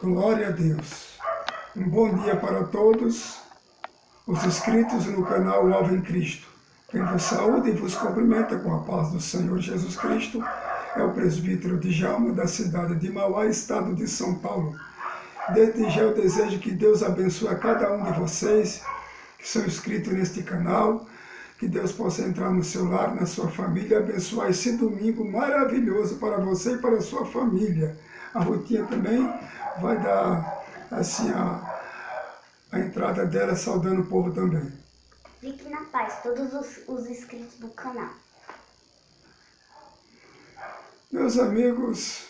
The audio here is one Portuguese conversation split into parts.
Glória a Deus. Um bom dia para todos os inscritos no canal Alvo em Cristo. Quem vos saúda e vos cumprimenta com a paz do Senhor Jesus Cristo é o presbítero Djalma, da cidade de Mauá, estado de São Paulo. Desde já eu desejo que Deus abençoe a cada um de vocês que são inscritos neste canal, que Deus possa entrar no seu lar, na sua família, abençoar esse domingo maravilhoso para você e para a sua família. A Rutinha também vai dar assim a entrada dela, saudando o povo também. Fique na paz, todos os inscritos do canal. Meus amigos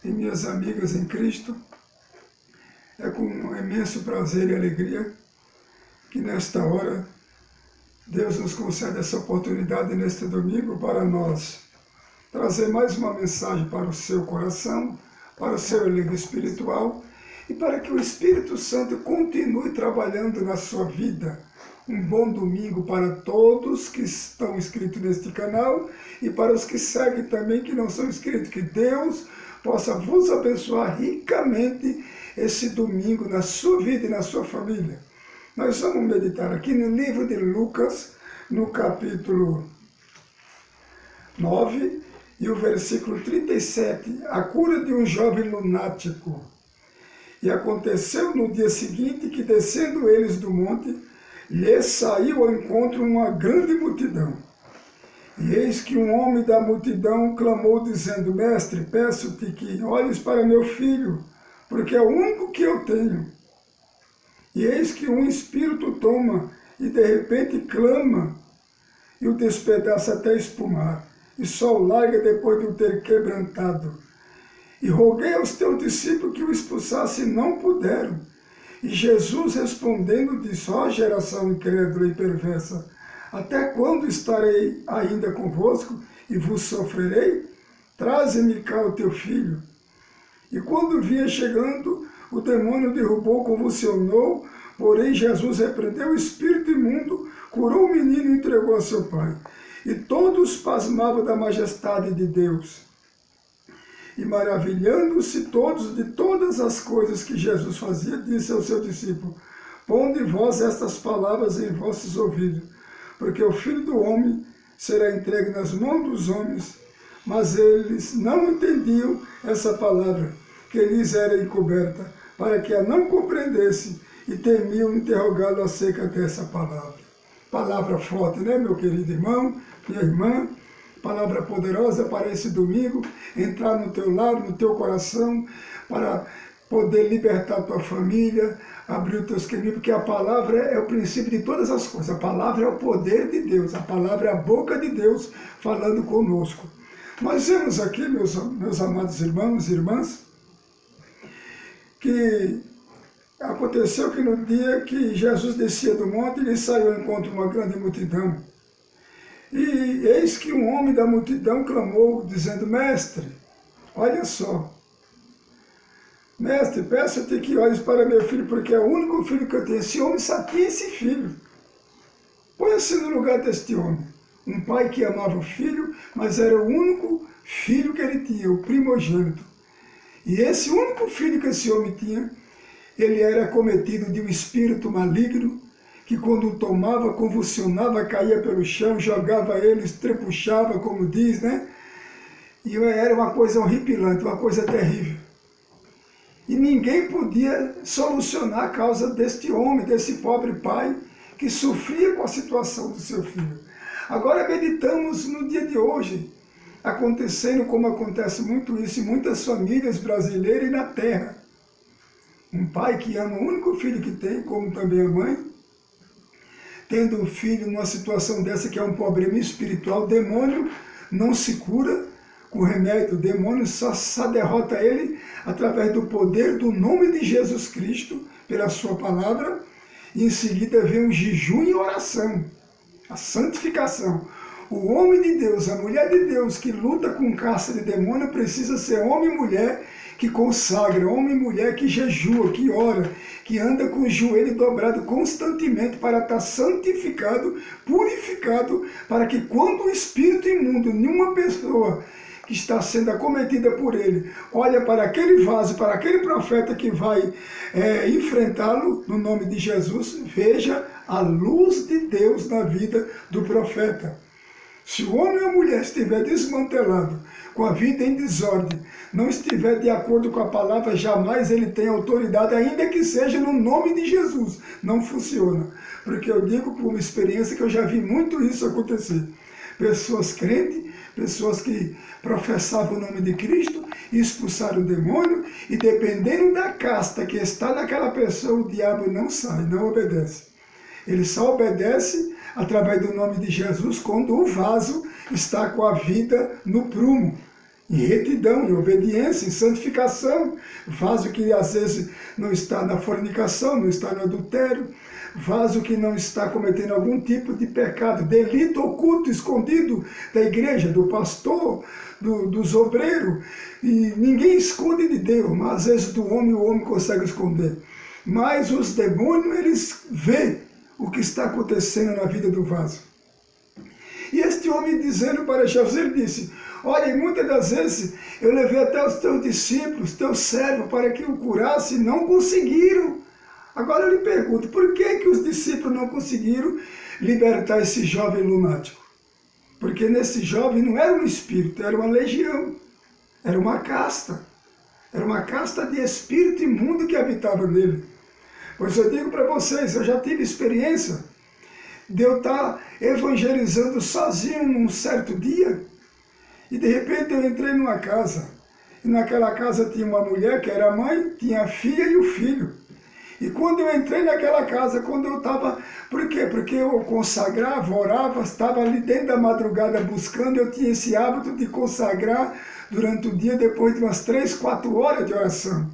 e minhas amigas em Cristo, é com um imenso prazer e alegria que nesta hora Deus nos concede essa oportunidade neste domingo para nós trazer mais uma mensagem para o seu coração, para o seu elenco espiritual e para que o Espírito Santo continue trabalhando na sua vida. Um bom domingo para todos que estão inscritos neste canal e para os que seguem também que não são inscritos. Que Deus possa vos abençoar ricamente esse domingo na sua vida e na sua família. Nós vamos meditar aqui no livro de Lucas, no capítulo 9, e o versículo 37, a cura de um jovem lunático. E aconteceu no dia seguinte que, descendo eles do monte, lhes saiu ao encontro uma grande multidão. E eis que um homem da multidão clamou, dizendo: Mestre, peço-te que olhes para meu filho, porque é o único que eu tenho. E eis que um espírito toma, e de repente clama, e o despedaça até espumar, e só o larga depois de o ter quebrantado. E roguei aos teus discípulos que o expulsassem, e não puderam. E Jesus respondendo disse: ó geração incrédula e perversa, até quando estarei ainda convosco e vos sofrerei? Traze-me cá o teu filho. E quando vinha chegando, o demônio derrubou, convulsionou, porém Jesus repreendeu o espírito imundo, curou o menino e entregou a seu pai. E todos pasmavam da majestade de Deus. E maravilhando-se todos de todas as coisas que Jesus fazia, disse ao seu discípulo: ponde vós estas palavras em vossos ouvidos, porque o Filho do Homem será entregue nas mãos dos homens. Mas eles não entendiam essa palavra, que lhes era encoberta, para que a não compreendesse, e temiam interrogá-lo acerca dessa palavra. Palavra forte, né, meu querido irmão, minha irmã? Palavra poderosa para esse domingo, entrar no teu lar, no teu coração, para poder libertar a tua família, abrir os teus caminhos, porque a palavra é o princípio de todas as coisas. A palavra é o poder de Deus, a palavra é a boca de Deus falando conosco. Nós vemos aqui, meus amados irmãos e irmãs, que aconteceu que no dia que Jesus descia do monte, ele saiu ao encontro de uma grande multidão. E eis que um homem da multidão clamou, dizendo: Mestre, olha só, Mestre, peço-te que olhes para meu filho, porque é o único filho que eu tenho. Esse homem só tinha esse filho. Põe-se no lugar deste homem. Um pai que amava o filho, mas era o único filho que ele tinha, o primogênito. E esse único filho que esse homem tinha, ele era cometido de um espírito maligno, que quando o tomava, convulsionava, caía pelo chão, jogava ele, estrepuchava, como diz, né? E era uma coisa horripilante, uma coisa terrível. E ninguém podia solucionar a causa deste homem, desse pobre pai, que sofria com a situação do seu filho. Agora meditamos no dia de hoje, acontecendo como acontece muito isso em muitas famílias brasileiras e na terra. Um pai que ama o único filho que tem, como também a mãe, tendo um filho numa situação dessa que é um problema espiritual, o demônio não se cura com remédio, o demônio só derrota ele através do poder do nome de Jesus Cristo, pela sua palavra, e em seguida vem o jejum e oração, a santificação. O homem de Deus, a mulher de Deus que luta com caça de demônio precisa ser homem e mulher que consagra, homem e mulher que jejua, que ora, que anda com o joelho dobrado constantemente para estar santificado, purificado, para que quando o espírito imundo em uma pessoa que está sendo acometida por ele, olha para aquele vaso, para aquele profeta que vai enfrentá-lo no nome de Jesus, veja a luz de Deus na vida do profeta. Se o homem ou a mulher estiver desmantelado, com a vida em desordem, não estiver de acordo com a palavra, jamais ele tem autoridade, ainda que seja no nome de Jesus. Não funciona. Porque eu digo por uma experiência que eu já vi muito isso acontecer. Pessoas crentes, pessoas que professavam o nome de Cristo, expulsaram o demônio, e dependendo da casta que está naquela pessoa, o diabo não sai, não obedece. Ele só obedece através do nome de Jesus quando o vaso está com a vida no prumo, em retidão, em obediência, em santificação. Vaso que às vezes não está na fornicação, não está no adultério, vaso que não está cometendo algum tipo de pecado, delito oculto, escondido da igreja, do pastor, dos obreiros. E ninguém esconde de Deus, mas às vezes do homem o homem consegue esconder. Mas os demônios, eles veem o que está acontecendo na vida do vaso. E este homem dizendo para Jesus, ele disse, olha, muitas das vezes eu levei até os teus discípulos, teus servos, para que o curasse, e não conseguiram. Agora eu lhe pergunto, por que os discípulos não conseguiram libertar esse jovem lunático? Porque nesse jovem não era um espírito, era uma legião, era uma casta de espírito imundo que habitava nele. Pois eu digo para vocês, eu já tive experiência de eu estar evangelizando sozinho num certo dia, e de repente eu entrei numa casa, e naquela casa tinha uma mulher que era a mãe, tinha a filha e o filho. E quando eu entrei naquela casa, quando eu estava... Por quê? Porque eu consagrava, orava, estava ali dentro da madrugada buscando, eu tinha esse hábito de consagrar durante o dia, depois de umas 3, 4 horas de oração.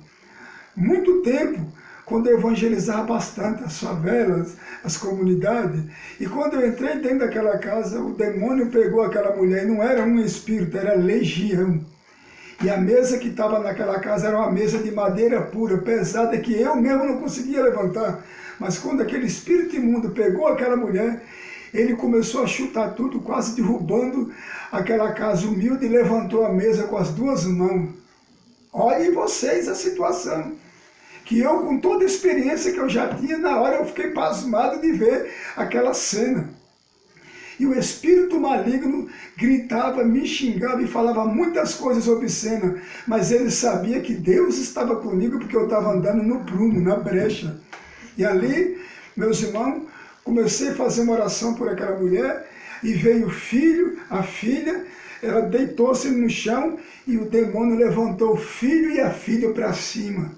Muito tempo, quando eu evangelizava bastante as favelas, as comunidades, e quando eu entrei dentro daquela casa, o demônio pegou aquela mulher, e não era um espírito, era legião. E a mesa que estava naquela casa era uma mesa de madeira pura, pesada, que eu mesmo não conseguia levantar. Mas quando aquele espírito imundo pegou aquela mulher, ele começou a chutar tudo, quase derrubando aquela casa humilde, e levantou a mesa com as 2 mãos. Olhem vocês a situação. Que eu, com toda a experiência que eu já tinha, na hora eu fiquei pasmado de ver aquela cena. E o espírito maligno gritava, me xingava e falava muitas coisas obscenas, mas ele sabia que Deus estava comigo porque eu estava andando no prumo, na brecha. E ali, meus irmãos, comecei a fazer uma oração por aquela mulher, e veio o filho, a filha, ela deitou-se no chão, e o demônio levantou o filho e a filha para cima.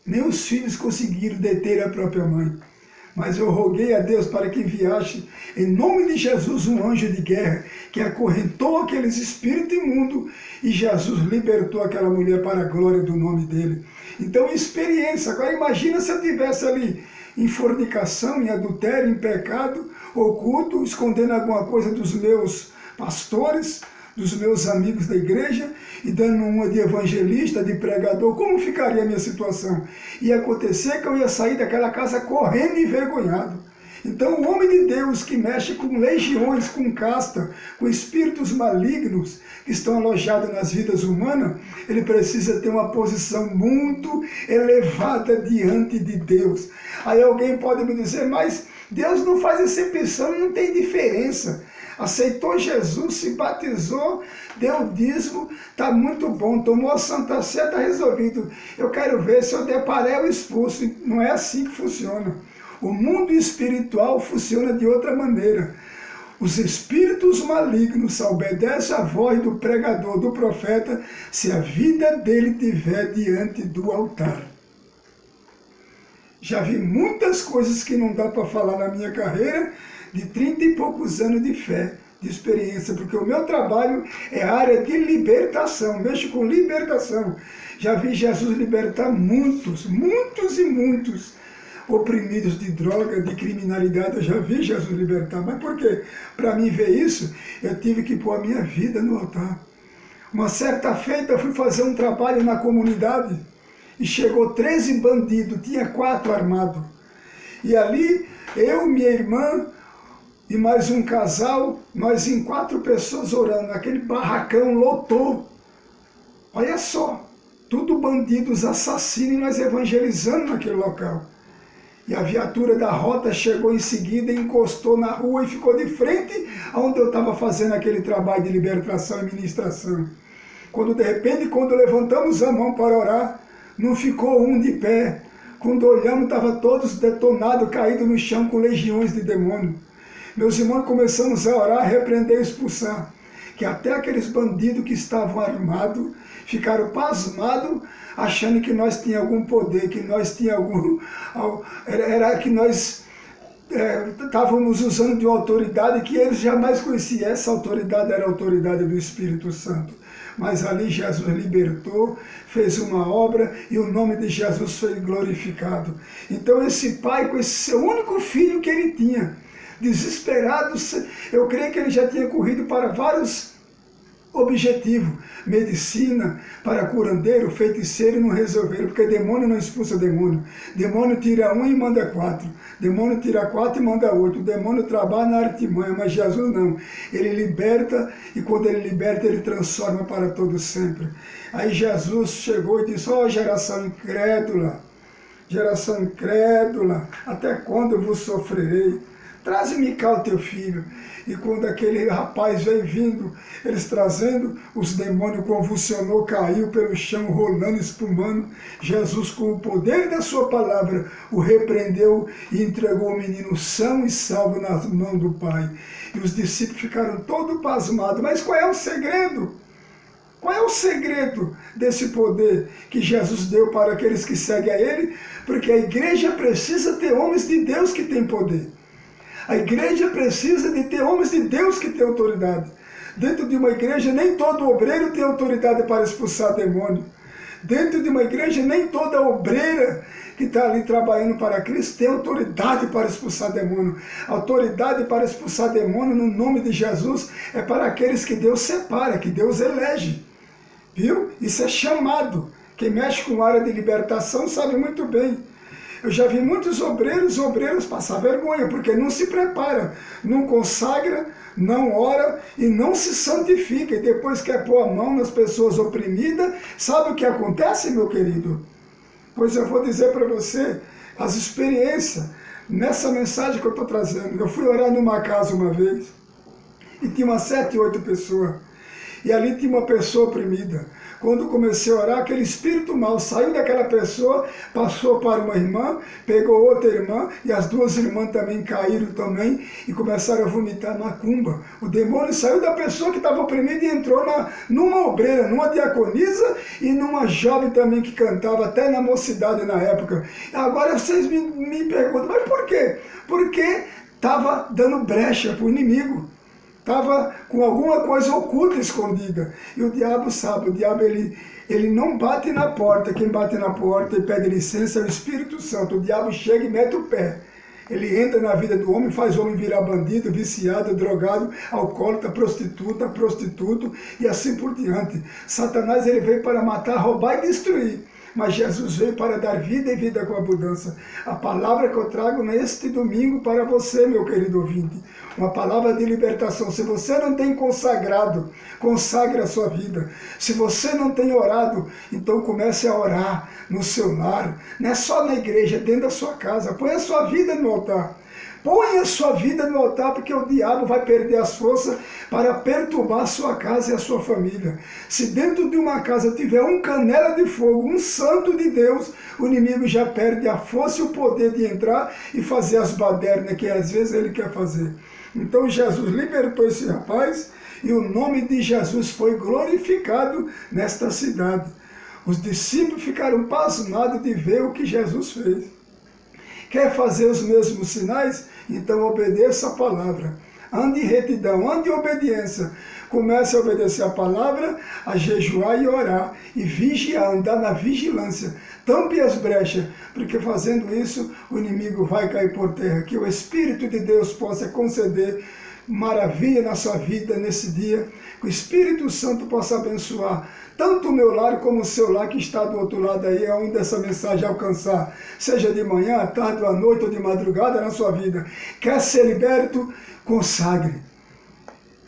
Nem os filhos conseguiram deter a própria mãe. Mas eu roguei a Deus para que enviasse, em nome de Jesus, um anjo de guerra, que acorrentou aqueles espíritos imundos, e Jesus libertou aquela mulher para a glória do nome dele. Então, experiência. Agora imagina se eu estivesse ali em fornicação, em adultério, em pecado oculto, escondendo alguma coisa dos meus pastores, dos meus amigos da igreja, e dando uma de evangelista, de pregador. Como ficaria a minha situação? Ia acontecer que eu ia sair daquela casa correndo e envergonhado. Então o homem de Deus que mexe com legiões, com casta, com espíritos malignos que estão alojados nas vidas humanas, ele precisa ter uma posição muito elevada diante de Deus. Aí alguém pode me dizer, mas Deus não faz acepção, não tem diferença. Aceitou Jesus, se batizou, deu o dízimo, está muito bom, tomou a Santa Sé, está resolvido. Eu quero ver, se eu der paré, eu expulso. Não é assim que funciona. O mundo espiritual funciona de outra maneira. Os espíritos malignos só obedecem à voz do pregador, do profeta, se a vida dele estiver diante do altar. Já vi muitas coisas que não dá para falar na minha carreira, de 30 e poucos anos de fé, de experiência, porque o meu trabalho é a área de libertação, mexo com libertação. Já vi Jesus libertar muitos e muitos oprimidos de droga, de criminalidade. Eu já vi Jesus libertar. Mas por quê? Para mim ver isso, eu tive que pôr a minha vida no altar. Uma certa feita eu fui fazer um trabalho na comunidade, e chegou 13 bandidos, tinha 4 armados. E ali, eu, minha irmã, e mais um casal, nós em 4 pessoas orando, aquele barracão lotou. Olha só, tudo bandidos, assassinos, e nós evangelizando naquele local. E a viatura da rota chegou em seguida, encostou na rua e ficou de frente aonde eu estava fazendo aquele trabalho de libertação e ministração. Quando de repente, quando levantamos a mão para orar, não ficou um de pé. Quando olhamos, estavam todos detonados, caídos no chão com legiões de demônios. Meus irmãos, começamos a orar, repreender e expulsar. Que até aqueles bandidos que estavam armados ficaram pasmados, achando que nós tínhamos algum poder, que nós tínhamos era que nós estávamos usando de uma autoridade que eles jamais conheciam. Essa autoridade era a autoridade do Espírito Santo. Mas ali Jesus libertou, fez uma obra e o nome de Jesus foi glorificado. Então esse pai, com esse seu único filho que ele tinha, desesperado, eu creio que ele já tinha corrido para vários objetivos, medicina, para curandeiro, feiticeiro, e não resolveram, porque demônio não expulsa demônio. Demônio tira 1 e manda 4. Demônio tira 4 e manda 8. O demônio trabalha na artimanha, mas Jesus não. Ele liberta, e quando ele liberta, ele transforma para todo sempre. Aí Jesus chegou e disse: ó, geração incrédula, até quando eu vos sofrerei? Traze-me cá o teu filho. E quando aquele rapaz veio vindo, eles trazendo, os demônios convulsionou, caiu pelo chão, rolando, espumando. Jesus, com o poder da sua palavra, o repreendeu e entregou o menino são e salvo nas mãos do Pai. E os discípulos ficaram todos pasmados. Mas qual é o segredo? Qual é o segredo desse poder que Jesus deu para aqueles que seguem a Ele? Porque a igreja precisa ter homens de Deus que têm poder. A igreja precisa de ter homens de Deus que têm autoridade. Dentro de uma igreja, nem todo obreiro tem autoridade para expulsar demônio. Dentro de uma igreja, nem toda obreira que está ali trabalhando para Cristo tem autoridade para expulsar demônio. Autoridade para expulsar demônio no nome de Jesus é para aqueles que Deus separa, que Deus elege. Viu? Isso é chamado. Quem mexe com a área de libertação sabe muito bem. Eu já vi muitos obreiros passar vergonha, porque não se prepara, não consagra, não ora e não se santifica. E depois quer pôr a mão nas pessoas oprimidas. Sabe o que acontece, meu querido? Pois eu vou dizer para você as experiências nessa mensagem que eu estou trazendo. Eu fui orar numa casa uma vez e tinha umas 7, 8 pessoas. E ali tinha uma pessoa oprimida. Quando comecei a orar, aquele espírito mau saiu daquela pessoa, passou para uma irmã, pegou outra irmã, e as 2 irmãs também caíram também, e começaram a vomitar macumba. O demônio saiu da pessoa que estava oprimida e entrou numa obreira, numa diaconisa, e numa jovem também que cantava, até na mocidade na época. Agora vocês me perguntam, mas por quê? Porque estava dando brecha para o inimigo. Estava com alguma coisa oculta, escondida. E o diabo sabe, o diabo ele não bate na porta. Quem bate na porta e pede licença é o Espírito Santo. O diabo chega e mete o pé. Ele entra na vida do homem, faz o homem virar bandido, viciado, drogado, alcoólatra, prostituta, prostituto e assim por diante. Satanás ele veio para matar, roubar e destruir. Mas Jesus veio para dar vida e vida com abundância. A palavra que eu trago neste domingo para você, meu querido ouvinte, uma palavra de libertação. Se você não tem consagrado, consagre a sua vida. Se você não tem orado, então comece a orar no seu lar. Não é só na igreja, dentro da sua casa. Põe a sua vida no altar. Põe a sua vida no altar, porque o diabo vai perder as forças para perturbar a sua casa e a sua família. Se dentro de uma casa tiver um canela de fogo, um santo de Deus, o inimigo já perde a força e o poder de entrar e fazer as badernas que às vezes ele quer fazer. Então Jesus libertou esse rapaz e o nome de Jesus foi glorificado nesta cidade. Os discípulos ficaram pasmados de ver o que Jesus fez. Quer fazer os mesmos sinais? Então obedeça a palavra. Ande em retidão, ande em obediência. Comece a obedecer a palavra, a jejuar e orar. E vigiar, andar na vigilância. Tampe as brechas, porque fazendo isso, o inimigo vai cair por terra. Que o Espírito de Deus possa conceder maravilha na sua vida nesse dia, que o Espírito Santo possa abençoar tanto o meu lar como o seu lar que está do outro lado aí, onde essa mensagem alcançar, seja de manhã, à tarde, à noite ou de madrugada na sua vida. Quer ser liberto? Consagre.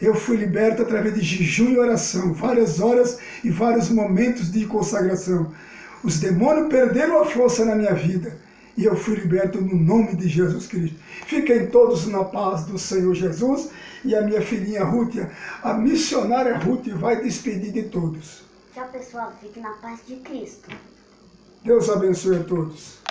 Eu fui liberto através de jejum e oração, várias horas e vários momentos de consagração. Os demônios perderam a força na minha vida e eu fui liberto no nome de Jesus Cristo. Fiquem todos na paz do Senhor Jesus, e a minha filhinha Rútia, a missionária Ruth, vai despedir de todos. Tchau, pessoal. Fique na paz de Cristo. Deus abençoe a todos.